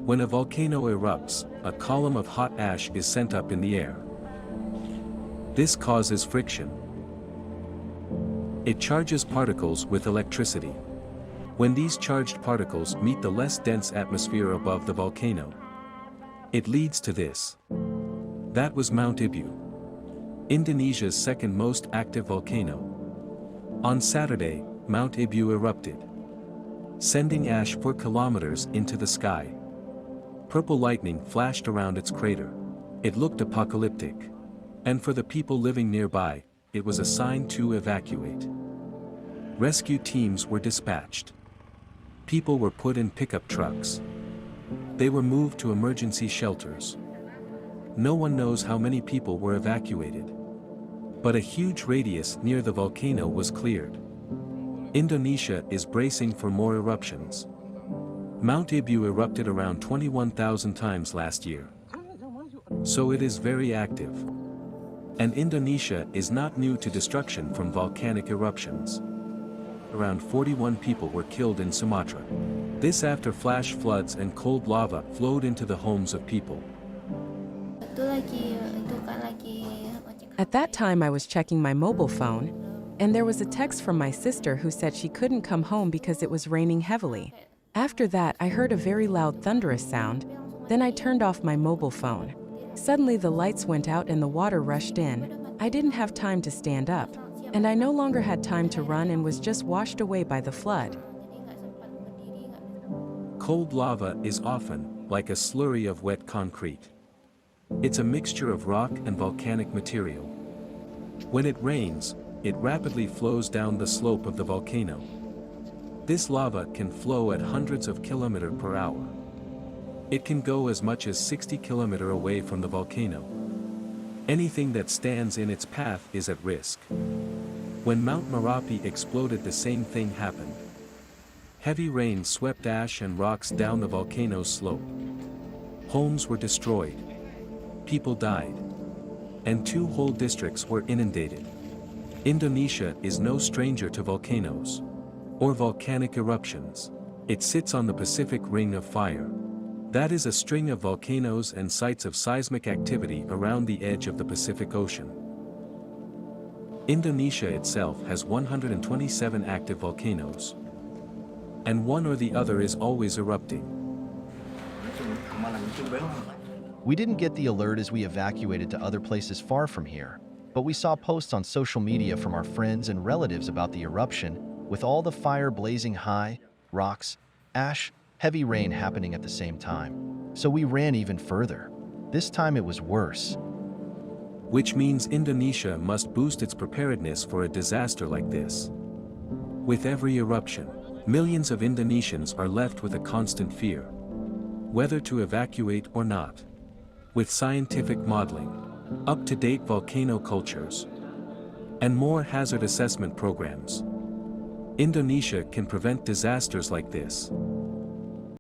When a volcano erupts, a column of hot ash is sent up in the air. This causes friction. It charges particles with electricity. When these charged particles meet the less dense atmosphere above the volcano, it leads to this. That was Mount Ibu, Indonesia's second most active volcano. On Saturday, Mount Ibu erupted, sending ash for kilometers into the sky. Purple lightning flashed around its crater. It looked apocalyptic. And for the people living nearby, it was a sign to evacuate. Rescue teams were dispatched. People were put in pickup trucks. They were moved to emergency shelters. No one knows how many people were evacuated. But a huge radius near the volcano was cleared. Indonesia is bracing for more eruptions. Mount Ibu erupted around 21,000 times last year. So it is very active. And Indonesia is not new to destruction from volcanic eruptions. Around 41 people were killed in Sumatra. This after flash floods and cold lava flowed into the homes of people. At that time I was checking my mobile phone, and there was a text from my sister who said she couldn't come home because it was raining heavily. After that I heard a very loud thunderous sound, then I turned off my mobile phone. Suddenly the lights went out and the water rushed in. I didn't have time to stand up, and I no longer had time to run and was just washed away by the flood. Cold lava is often like a slurry of wet concrete. It's a mixture of rock and volcanic material. When it rains, it rapidly flows down the slope of the volcano. This lava can flow at hundreds of kilometers per hour. It can go as much as 60 kilometers away from the volcano. Anything that stands in its path is at risk. When Mount Merapi exploded, the same thing happened. Heavy rain swept ash and rocks down the volcano's slope. Homes were destroyed. People died. And 2 whole districts were inundated. Indonesia is no stranger to volcanoes or volcanic eruptions. It sits on the Pacific Ring of Fire. That is a string of volcanoes and sites of seismic activity around the edge of the Pacific Ocean. Indonesia itself has 127 active volcanoes. And one or the other is always erupting. We didn't get the alert as we evacuated to other places far from here, but we saw posts on social media from our friends and relatives about the eruption, with all the fire blazing high, rocks, ash, heavy rain happening at the same time. So we ran even further. This time it was worse. Which means Indonesia must boost its preparedness for a disaster like this. With every eruption, millions of Indonesians are left with a constant fear. Whether to evacuate or not. With scientific modeling, up-to-date volcano cultures, and more hazard assessment programs, Indonesia can prevent disasters like this.